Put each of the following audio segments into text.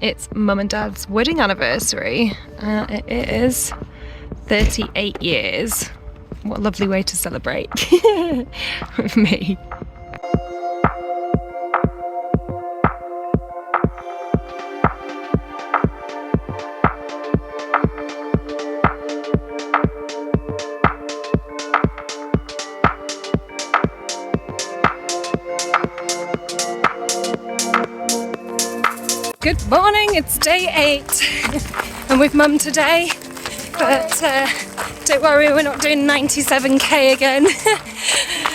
It's Mum and Dad's wedding anniversary. It is 38 years. What a lovely way to celebrate with me. Good morning, it's day 8. I'm with Mum today, but don't worry, we're not doing 97k again. I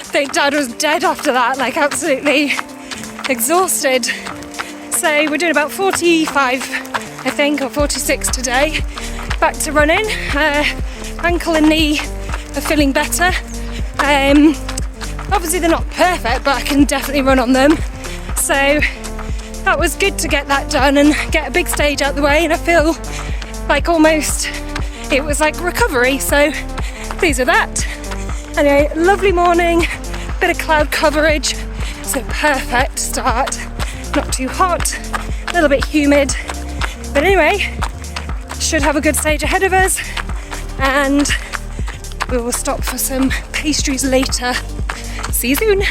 think Dad was dead after that, like absolutely exhausted. So we're doing about 45, I think, or 46 today. Back to running. Ankle and knee are feeling better. Obviously they're not perfect, but I can definitely run on them. So that was good to get that done and get a big stage out the way, and I feel like almost it was like recovery, so pleased with that. Anyway, lovely morning, bit of cloud coverage, so perfect start. Not too hot, a little bit humid, but anyway, should have a good stage ahead of us, and we will stop for some pastries later. See you soon.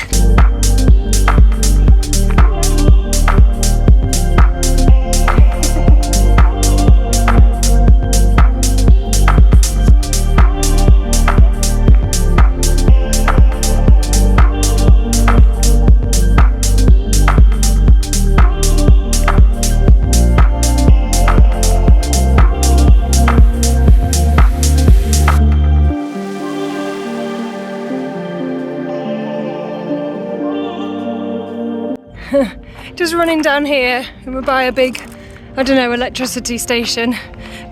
Just running down here, and we're by a big, I don't know, electricity station.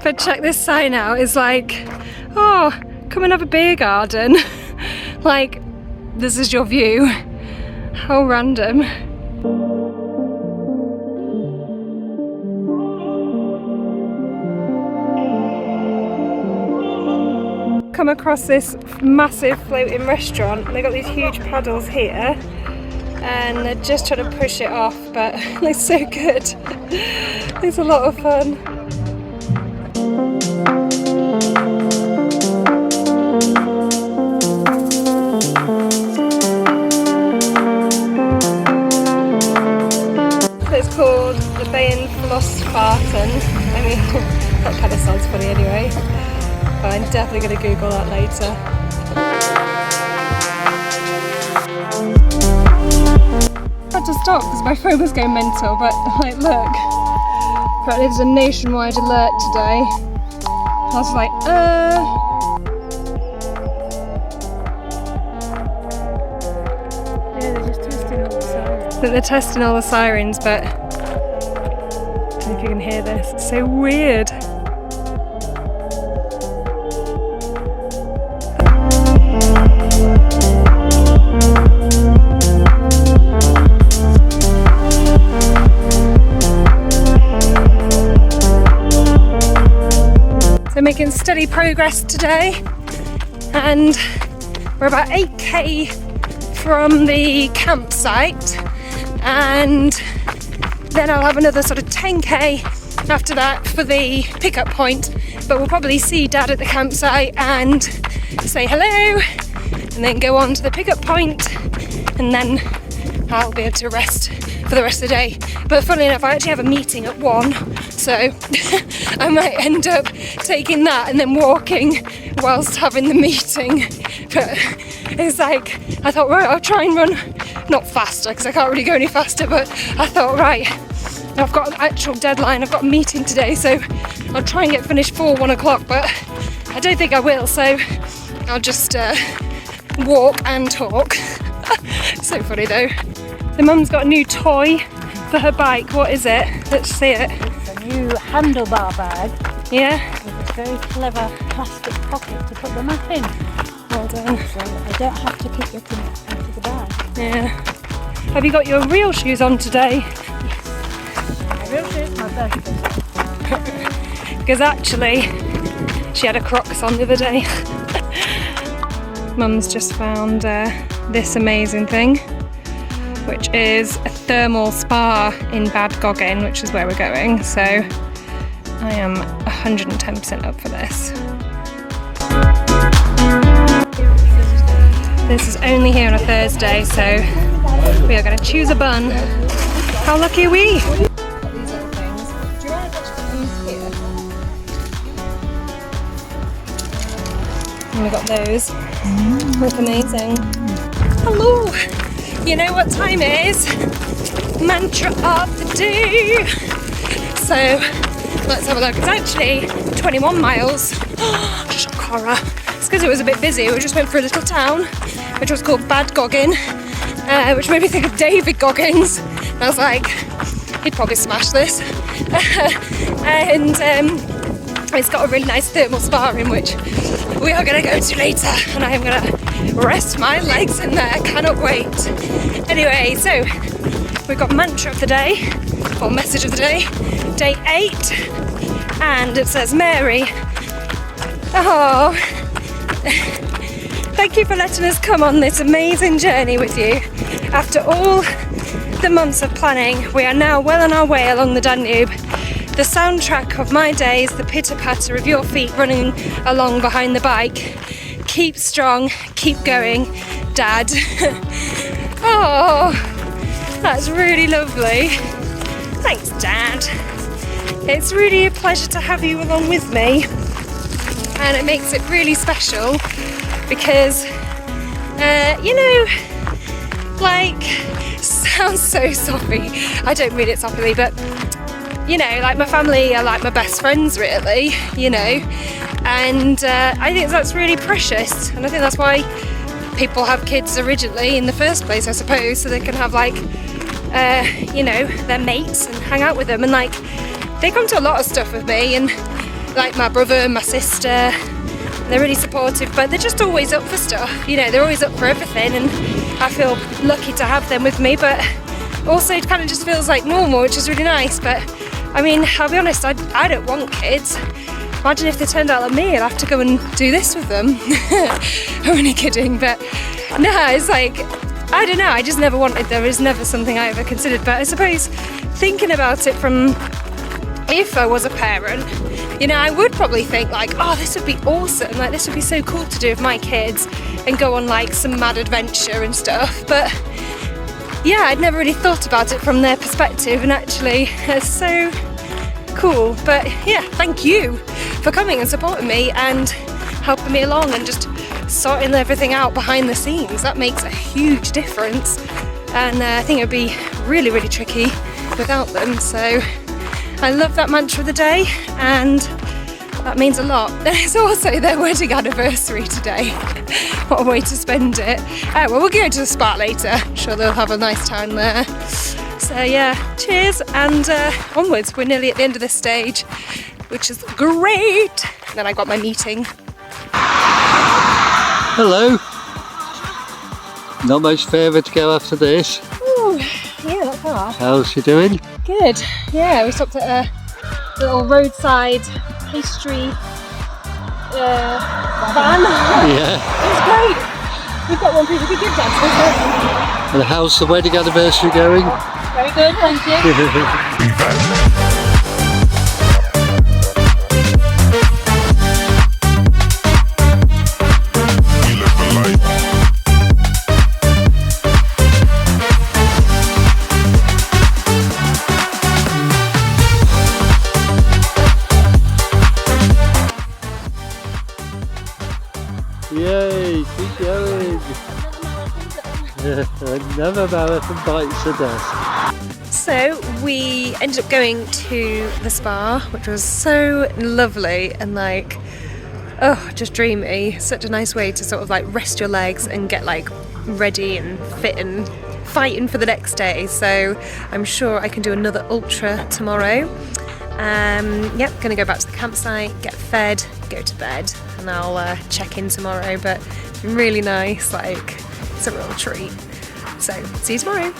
But check this sign out, it's like, oh, come and have a beer garden. Like, this is your view. How random. Come across this massive floating restaurant. They've got these huge paddles here, and they're just trying to push it off, but it looks so good. It's a lot of fun. It's called the Bayen Flossfarten. I mean, that kind of sounds funny anyway, but I'm definitely going to Google that later. I had to stop because my phone was going mental, but like, look, apparently there's a nationwide alert today. I was like, Yeah, they're just testing all the sirens. But they're testing all the sirens, but I don't know if you can hear this. It's so weird. Making steady progress today, and we're about 8k from the campsite, and then I'll have another sort of 10k after that for the pickup point, but we'll probably see Dad at the campsite and say hello and then go on to the pickup point, and then I'll be able to rest for the rest of the day. But funnily enough, I actually have a meeting at 1, so I might end up taking that and then walking whilst having the meeting. But it's like, I thought, right, I'll try and run, not faster because I can't really go any faster, but I thought, right, I've got an actual deadline, I've got a meeting today, so I'll try and get finished for 1 o'clock, but I don't think I will, so I'll just walk and talk. So funny though. The mum's got a new toy for her bike. What is it? Let's see it. It's a new handlebar bag. Yeah? With a very clever plastic pocket to put the map in. Well done. So I don't have to keep looking into the bag. Yeah. Have you got your real shoes on today? Yes. My real shoes, my birthday. Because actually, she had her Crocs on the other day. Mum's just found this amazing thing, which is a thermal spa in Bad Goggin, which is where we're going. So I am 110% up for this. This is only here on a Thursday, so we are going to choose a bun. How lucky are we? And we got those. Look amazing. Hello! You know what time it is? Mantra of the day! So, let's have a look. It's actually 21 miles. Shock horror. It's because it was a bit busy. We just went through a little town, which was called Bad Goggin, which made me think of David Goggins. And I was like, he'd probably smash this. And it's got a really nice thermal spa in which we are going to go to later, and I am going to rest my legs in there. Cannot wait. Anyway, so we've got mantra of the day, or message of the day, day 8, and it says, Mary, oh, thank you for letting us come on this amazing journey with you. After all the months of planning, we are now well on our way along the Danube. The soundtrack of my days, the pitter-patter of your feet running along behind the bike. Keep strong, keep going, Dad. Oh, that's really lovely. Thanks, Dad. It's really a pleasure to have you along with me. And it makes it really special because, you know, like, sounds so soppy. I don't mean it soppily, but you know, like my family are like my best friends really, you know, and I think that's really precious, and I think that's why people have kids originally in the first place, I suppose, so they can have like, you know, their mates and hang out with them, and like they come to a lot of stuff with me, and like my brother and my sister, they're really supportive, but they're just always up for stuff, you know, they're always up for everything, and I feel lucky to have them with me, but also it kind of just feels like normal, which is really nice. But I mean, I'll be honest, I don't want kids. Imagine if they turned out like me, I'd have to go and do this with them. I'm only kidding, but no, it's like, I don't know, I just never wanted, there was never something I ever considered, but I suppose thinking about it from, if I was a parent, you know, I would probably think like, oh, this would be awesome, like this would be so cool to do with my kids and go on like some mad adventure and stuff, but yeah, I'd never really thought about it from their perspective, and actually it's so cool. But yeah, thank you for coming and supporting me and helping me along and just sorting everything out behind the scenes. That makes a huge difference, and I think it would be really, really tricky without them. So I love that mantra of the day, and that means a lot. It's also their wedding anniversary today. What a way to spend it. Well, we'll go to the spa later. I'm sure they'll have a nice time there. So yeah, cheers, and onwards. We're nearly at the end of this stage, which is great. And then I got my meeting. Hello. Not much further to go after this. Ooh, yeah, not far. How's she doing? Good. Yeah, we stopped at a little roadside pastry van. Yeah. It was great. We've got one pretty good dance. And how's the wedding anniversary going? Very good, thank you. Yay, keep going. Another marathon bites the dust. So we ended up going to the spa, which was so lovely and like, oh, just dreamy. Such a nice way to sort of like rest your legs and get like ready and fit and fighting for the next day. So I'm sure I can do another ultra tomorrow. Yep, gonna go back to the campsite, get fed, go to bed, and I'll check in tomorrow. But it's been really nice, like it's a real treat. So see you tomorrow.